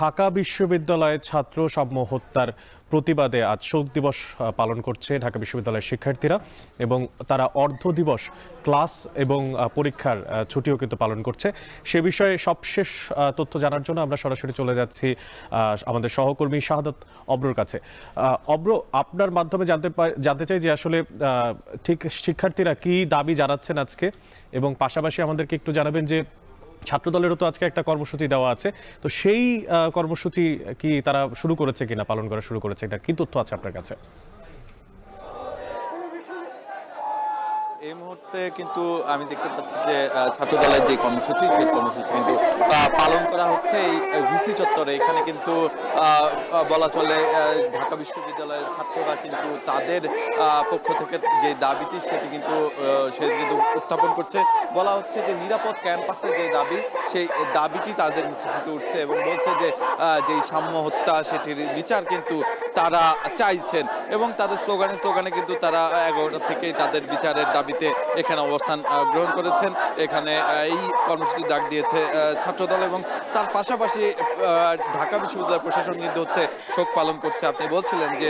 ঢাকা বিশ্ববিদ্যালয়ের ছাত্র সাম্য হত্যার প্রতিবাদে আজ শোক দিবস পালন করছে ঢাকা বিশ্ববিদ্যালয়ের শিক্ষার্থীরা এবং তারা অর্ধ দিবস ক্লাস এবং পরীক্ষার ছুটিও কিন্তু পালন করছে। সে বিষয়ে সবশেষ তথ্য জানার জন্য আমরা সরাসরি চলে যাচ্ছি আমাদের সহকর্মী শাহাদাত অব্রর কাছে। অব্র, আপনার মাধ্যমে জানতে চাই যে আসলে ঠিক শিক্ষার্থীরা কি দাবি জানাচ্ছেন আজকে, এবং পাশাপাশি আমাদেরকে একটু জানাবেন যে ছাত্রদলেরও তো আজকে একটা কর্মসূচি দেওয়া আছে, তো সেই কর্মসূচি কি তারা শুরু করেছে কিনা, পালন করা শুরু করেছে, এটা কি তথ্য আছে আপনার কাছে? এই মুহূর্তে কিন্তু আমি দেখতে পাচ্ছি যে ছাত্রদলের যে কর্মসূচি সেই কর্মসূচি কিন্তু পালন করা হচ্ছে এই ভিসি চত্বরে। এখানে কিন্তু বলা চলে ঢাকা বিশ্ববিদ্যালয়ের ছাত্ররা কিন্তু তাদের পক্ষ থেকে যে দাবিটি সেটি কিন্তু উত্থাপন করছে। বলা হচ্ছে যে নিরাপদ ক্যাম্পাসে যে দাবি, সেই দাবিটি তাদের মুখে ফুটে উঠছে এবং বলছে যে যেই সাম্য হত্যা সেটির বিচার কিন্তু তারা চাইছেন এবং তাদের স্লোগানে কিন্তু তারা 11টা থেকেই তাদের বিচারের দাবিতে এখানে অবস্থান গ্রহণ করেছেন। এখানে এই কর্মসূচি ডাক দিয়েছে ছাত্রদল এবং তার পাশাপাশি ঢাকা বিশ্ববিদ্যালয় প্রশাসন কিন্তু শোক পালন করছে। আপনি বলছিলেন যে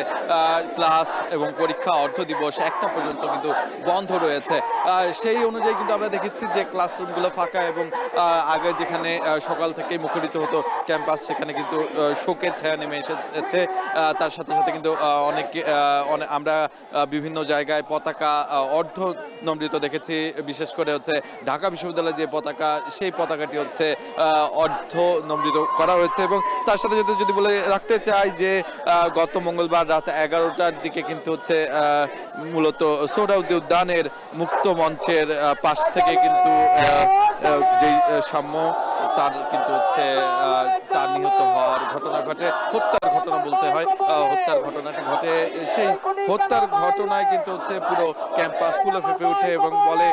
ক্লাস এবং পরীক্ষা অর্ধ দিবস 1টা পর্যন্ত কিন্তু বন্ধ রয়েছে। সেই অনুযায়ী কিন্তু আমরা দেখেছি যে ক্লাসরুমগুলো ফাঁকা এবং আগে যেখানে সকাল থেকেই মুখরিত হতো ক্যাম্পাস, সেখানে কিন্তু শোকের ছায়া নেমে এসেছে। তার সাথে সাথে কিন্তু আমরা বিভিন্ন জায়গায় পতাকা অর্ধ নমৃত দেখেছি। বিশেষ করে ঢাকা বিশ্ববিদ্যালয়ের যে পতাকা, সেই পতাকাটি অর্ধ নমৃত করা হয়েছে এবং তার সাথে সাথে যদি বলে রাখতে চাই যে গত মঙ্গলবার রাত 11টার দিকে কিন্তু মূলত সোহরাওয়ার্দী উদ্যানের মুক্ত মঞ্চের পাশ থেকে কিন্তু যেই সাম্য তার কিন্তু তার নিহত হওয়ার ঘটনা ঘটে, হত্যার ঘটনা বলতে হয়, হত্যার ঘটনাটি ঘটে। সেই হত্যার ঘটনায় কিন্তু পুরো ক্যাম্পাস ফুলে ফেঁপে ওঠে এবং বলে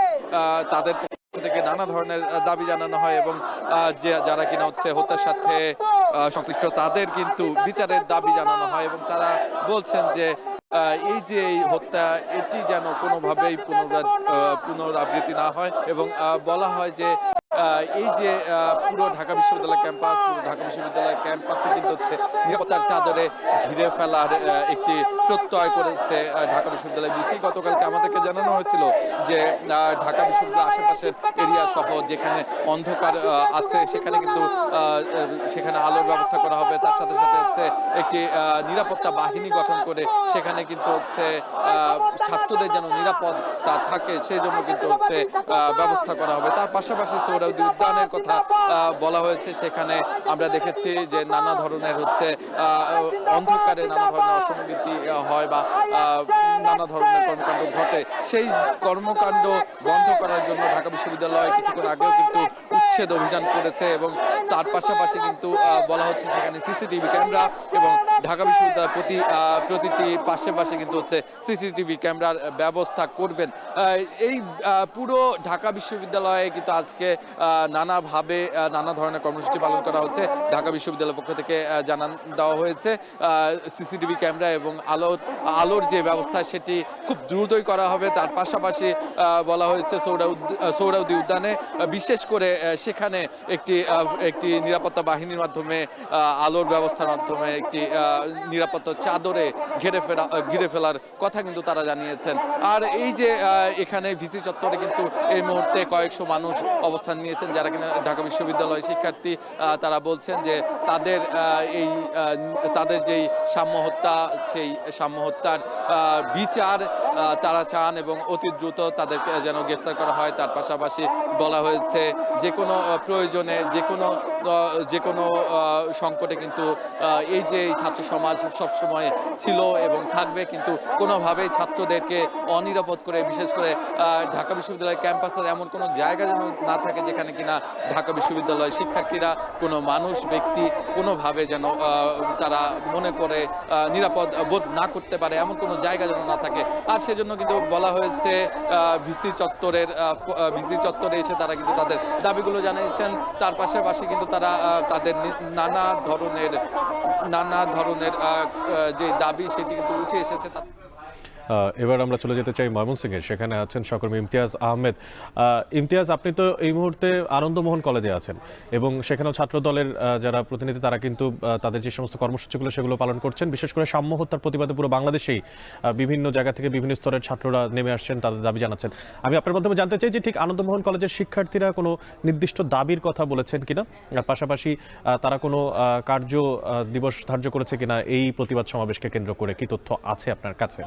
তাদের পক্ষ থেকে নানা ধরনের দাবি জানানো হয় এবং যারা কিনা হত্যার সাথে সংশ্লিষ্ট তাদের কিন্তু বিচারের দাবি জানানো হয় এবং তারা বলছেন যে এই যে এই হত্যা, এটি যেন কোনোভাবেই পুনরাবৃত্তি না হয় এবং বলা হয় যে এই যে পুরো ঢাকা বিশ্ববিদ্যালয় ক্যাম্পাসে কিন্তু নিরাপত্তার চাদরে ঘিরে ফেলার একটি প্রত্যয় করেছে ঢাকা বিশ্ববিদ্যালয় বিসি। গতকালকে আমাদেরকে জানানো হয়েছিল যে ঢাকা বিশ্ববিদ্যালয়ের আশেপাশের এরিয়া সহ যেখানে অন্ধকার আছে সেখানে কিন্তু সেখানে আলোর ব্যবস্থা করা হবে। তার সাথে সাথে একটি নিরাপত্তা বাহিনী গঠন করে সেখানে কিন্তু ছাত্রদের যেন নিরাপত্তা থাকে সেই জন্য কিন্তু ব্যবস্থা করা হবে। তার পাশাপাশি সোহরাওয়ার্দী উদ্যানের কথা বলা হয়েছে। সেখানে আমরা দেখেছি যে নানা ধরনের অন্ধকারে নানা ধরনের অসঙ্গতি হয় বা নানা ধরনের কর্মকাণ্ড ঘটে। সেই কর্মকাণ্ড বন্ধ করার জন্য ঢাকা বিশ্ববিদ্যালয় কিছুক্ষণ আগেও কিন্তু উচ্ছেদ অভিযান করেছে এবং তার পাশাপাশি কিন্তু বলা হচ্ছে সেখানে সিসিটিভি ক্যামেরা এবং ঢাকা বিশ্ববিদ্যালয়ের প্রতিটি পাশে কিন্তু সিসিটিভি ক্যামেরার ব্যবস্থা করবেন। এই পুরো ঢাকা বিশ্ববিদ্যালয়ে কিন্তু আজকে নানাভাবে নানা ধরনের কর্মসূচি পালন করা হচ্ছে। ঢাকা বিশ্ববিদ্যালয়ের পক্ষ থেকে জানান দেওয়া হয়েছে সিসিটিভি ক্যামেরা এবং আলোর যে ব্যবস্থা সেটি খুব দ্রুতই করা হবে। তার পাশাপাশি বলা হয়েছে সোহরাওয়ার্দী উদ্যানে বিশেষ করে সেখানে একটি নিরাপত্তা বাহিনীর মাধ্যমে আলোর ব্যবস্থার মাধ্যমে একটি নিরাপত্তা চাদরে ঘিরে ফেলার কথা কিন্তু তারা জানিয়েছেন। আর এই যে এখানে ভিসি চত্বরে কিন্তু এই মুহূর্তে কয়েকশো মানুষ অবস্থান নিয়েছেন যারা কিনা ঢাকা বিশ্ববিদ্যালয়ের শিক্ষার্থী। তারা বলছেন যে তাদের যেই সাম্য হত্যা, সেই সাম্য হত্যার বিচার তারা চান এবং অতি দ্রুত তাদেরকে যেন গ্রেফতার করা হয়। তার পাশাপাশি বলা হয়েছে যে কোনো প্রয়োজনে যে কোনো সংকটে কিন্তু এই যে ছাত্র সমাজ সবসময় ছিল এবং থাকবে, কিন্তু কোনোভাবেই ছাত্রদেরকে অনিরাপদ করে, বিশেষ করে ঢাকা বিশ্ববিদ্যালয়ের ক্যাম্পাসের এমন কোনো জায়গা যেন না থাকে যেখানে কিনা ঢাকা বিশ্ববিদ্যালয়ের শিক্ষার্থীরা, কোনো মানুষ ব্যক্তি কোনোভাবে যেন তারা মনে করে নিরাপদ বোধ না করতে পারে, এমন কোনো জায়গা যেন না থাকে। আর সেজন্য কিন্তু বলা হয়েছে ভিসি চত্বরে এসে তারা কিন্তু তাদের দাবিগুলো জানিয়েছেন। তার পাশাপাশি কিন্তু তারা তাদের নানা ধরনের যে দাবি সেটি কিন্তু উঠে এসেছে। এবার আমরা চলে যেতে চাই ময়মনসিংহে। সেখানে আছেন সহকর্মী ইমতিয়াজ আহমেদ। ইমতিয়াজ, আপনি তো এই মুহূর্তে আনন্দমোহন কলেজে আছেন এবং সেখানেও ছাত্র দলের যারা প্রতিনিধি তারা কিন্তু তাদের যে সমস্ত কর্মসূচিগুলো সেগুলো পালন করছেন। বিশেষ করে সাম্য হত্যার প্রতিবাদে পুরো বাংলাদেশেই বিভিন্ন জায়গা থেকে বিভিন্ন স্তরের ছাত্ররা নেমে আসছেন, তাদের দাবি জানাচ্ছেন। আমি আপনার মাধ্যমে জানতে চাই যে ঠিক আনন্দমোহন কলেজের শিক্ষার্থীরা কোনো নির্দিষ্ট দাবির কথা বলেছেন কিনা, পাশাপাশি তারা কোনো কার্য দিবস ধার্য করেছে কিনা এই প্রতিবাদ সমাবেশকে কেন্দ্র করে, কি তথ্য আছে আপনার কাছে?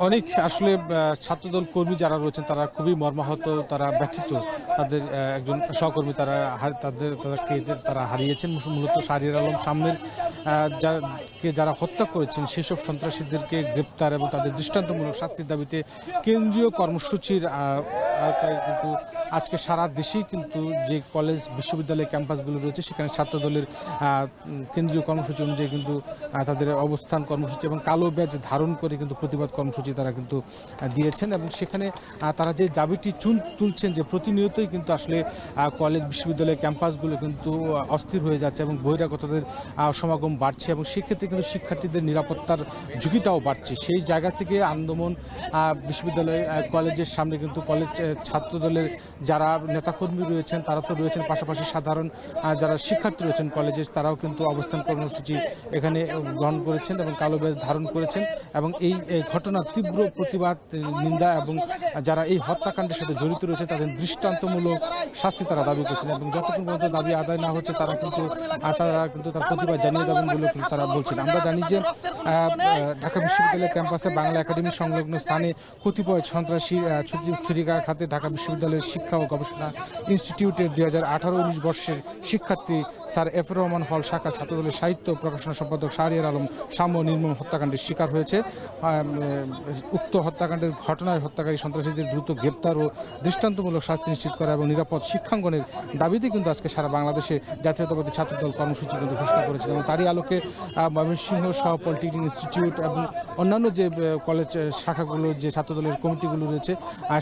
অনেক আসলে ছাত্রদল কর্মী যারা রয়েছেন তারা খুবই মর্মাহত, তারা ব্যথিত। তাদের একজন সহকর্মী তারা হারিয়েছেন। মূলত শাহরিয়ার আলম সামনের যারা হত্যা করেছেন সেসব সন্ত্রাসীদেরকে গ্রেপ্তার এবং তাদের দৃষ্টান্তমূলক শাস্তির দাবিতে কেন্দ্রীয় কর্মসূচির আওতায় কিন্তু আজকে সারা দেশেই কিন্তু যে কলেজ বিশ্ববিদ্যালয় ক্যাম্পাসগুলো রয়েছে সেখানে ছাত্রদলের কেন্দ্রীয় কর্মসূচি অনুযায়ী কিন্তু তাদের অবস্থান কর্মসূচি এবং কালো ব্যাজ ধারণ করে কিন্তু প্রতিবাদ কর্মসূচি তারা কিন্তু দিয়েছেন। এবং সেখানে তারা যে দাবিটি তুলছেন যে প্রতিনিয়তই কিন্তু আসলে কলেজ বিশ্ববিদ্যালয় ক্যাম্পাসগুলো কিন্তু অস্থির হয়ে যাচ্ছে এবং বহিরাগতদের সমাগম বাড়ছে এবং সেক্ষেত্রে কিন্তু শিক্ষার্থীদের নিরাপত্তার ঝুঁকিটাও বাড়ছে। সেই জায়গা থেকে আনন্দমোহন বিশ্ববিদ্যালয় কলেজের সামনে কিন্তু কলেজ ছাত্রদলের যারা নেতাকর্মী রয়েছেন তারা তো রয়েছেন, পাশাপাশি সাধারণ যারা শিক্ষার্থী রয়েছেন কলেজের তারাও কিন্তু অবস্থান কর্মসূচি এখানে গ্রহণ করেছেন এবং কালো ব্যাজ ধারণ করেছেন এবং এই ঘটনার তীব্র প্রতিবাদ নিন্দা এবং যারা এই হত্যাকাণ্ডের সাথে জড়িত রয়েছে তাদের দৃষ্টান্তমূলক শাস্তি তারা দাবি করছেন এবং যতক্ষণ পর্যন্ত দাবি আদায় না হচ্ছে তারা কিন্তু তার প্রতিবাদ জানিয়ে দেবেন বলে কিন্তু তারা বলছেন। আমরা জানি যে ঢাকা বিশ্ববিদ্যালয় ক্যাম্পাসে বাংলা একাডেমি সংলগ্ন স্থানে কতিপয় সন্ত্রাসী ছুরিকাঘাতে ঢাকা বিশ্ববিদ্যালয়ের শিক্ষা ও গবেষণা ইনস্টিটিউটের 2018-19 বর্ষের শিক্ষার্থী স্যার এফ রহমান হল শাখা ছাত্রদলের সাহিত্য প্রকাশনা সম্পাদক শাহরিয়ার আলম সাম্য নির্মম হত্যাকাণ্ডের শিকার হয়েছে। উক্ত হত্যাকাণ্ডের ঘটনায় হত্যাকারী সন্ত্রাসীদের দ্রুত গ্রেপ্তার ও দৃষ্টান্তমূলক শাস্তি নিশ্চিত করা এবং নিরাপদ শিক্ষাঙ্গনের দাবিতে কিন্তু আজকে সারা বাংলাদেশে জাতীয়তাবাদী ছাত্রদল কর্মসূচি কিন্তু ঘোষণা করেছে এবং তারই আলোকে ময়মনসিংহ সহ পলিটেকনিক ইনস্টিটিউট এবং অন্যান্য যে কলেজ শাখাগুলো যে ছাত্রদলের কমিটিগুলো রয়েছে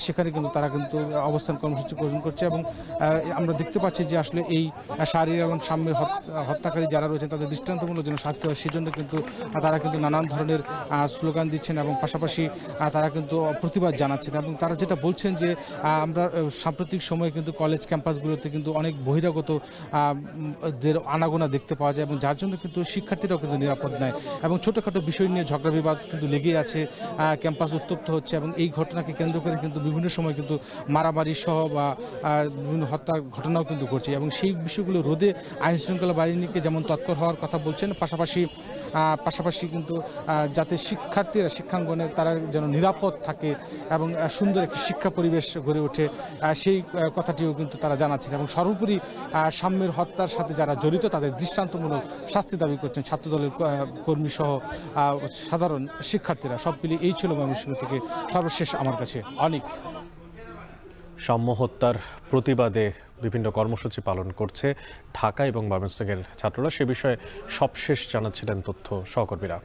সেখানে কিন্তু তারা কিন্তু অবস্থান কর্মসূচি গ্রহণ করছে এবং আমরা দেখতে পাচ্ছি যে আসলে এই শাহরিয়ার আলম সাম্যের হত্যাকারী যারা রয়েছেন তাদের দৃষ্টান্তমূলক যেন শাস্তি হয় সেজন্য কিন্তু তারা কিন্তু নানান ধরনের স্লোগান দিচ্ছেন এবং পাশাপাশি তারা কিন্তু প্রতিবাদ জানাচ্ছেন এবং তারা যেটা বলছেন যে আমরা সাম্প্রতিক সময়ে কিন্তু কলেজ ক্যাম্পাসগুলোতে কিন্তু অনেক বহিরাগত দের আনাগোনা দেখতে পাওয়া যায় এবং যার জন্য কিন্তু শিক্ষার্থীরাও কিন্তু নিরাপদ নয় এবং ছোটোখাটো বিষয় নিয়ে ঝগড়া বিবাদ কিন্তু লেগেই আছে, ক্যাম্পাস উত্তপ্ত হচ্ছে এবং এই ঘটনাকে কেন্দ্র করে কিন্তু বিভিন্ন সময় কিন্তু মারামারি সহ বা বিভিন্ন হত্যার ঘটনাও কিন্তু ঘটছে এবং সেই বিষয়গুলো রোধে আইনশৃঙ্খলা বাহিনীকে যেমন তৎপর হওয়ার কথা বলছেন, পাশাপাশি কিন্তু যাতে শিক্ষার্থীরা শিক্ষাঙ্গনে তারা যেন নিরাপদ থাকে এবং সুন্দর একটি শিক্ষা পরিবেশ গড়ে ওঠে সেই কথাটিও কিন্তু তারা জানাচ্ছেন এবং সর্বোপরি সাম্যের হত্যার সাথে যারা জড়িত তাদের দৃষ্টান্তমূলক শাস্তি দাবি করছেন ছাত্রদলের কর্মী সহ সাধারণ শিক্ষার্থীরা। সব মিলিয়ে এই ছিল ময়মনসিংহ থেকে সর্বশেষ আমার কাছে অনেক। সাম্য হত্যার প্রতিবাদে বিভিন্ন কর্মসূচি পালন করছে ঢাকা এবং ময়মনসিংহের ছাত্ররা, সে বিষয়ে সবশেষ জানাচ্ছিলেন তথ্য সহকর্মীরা।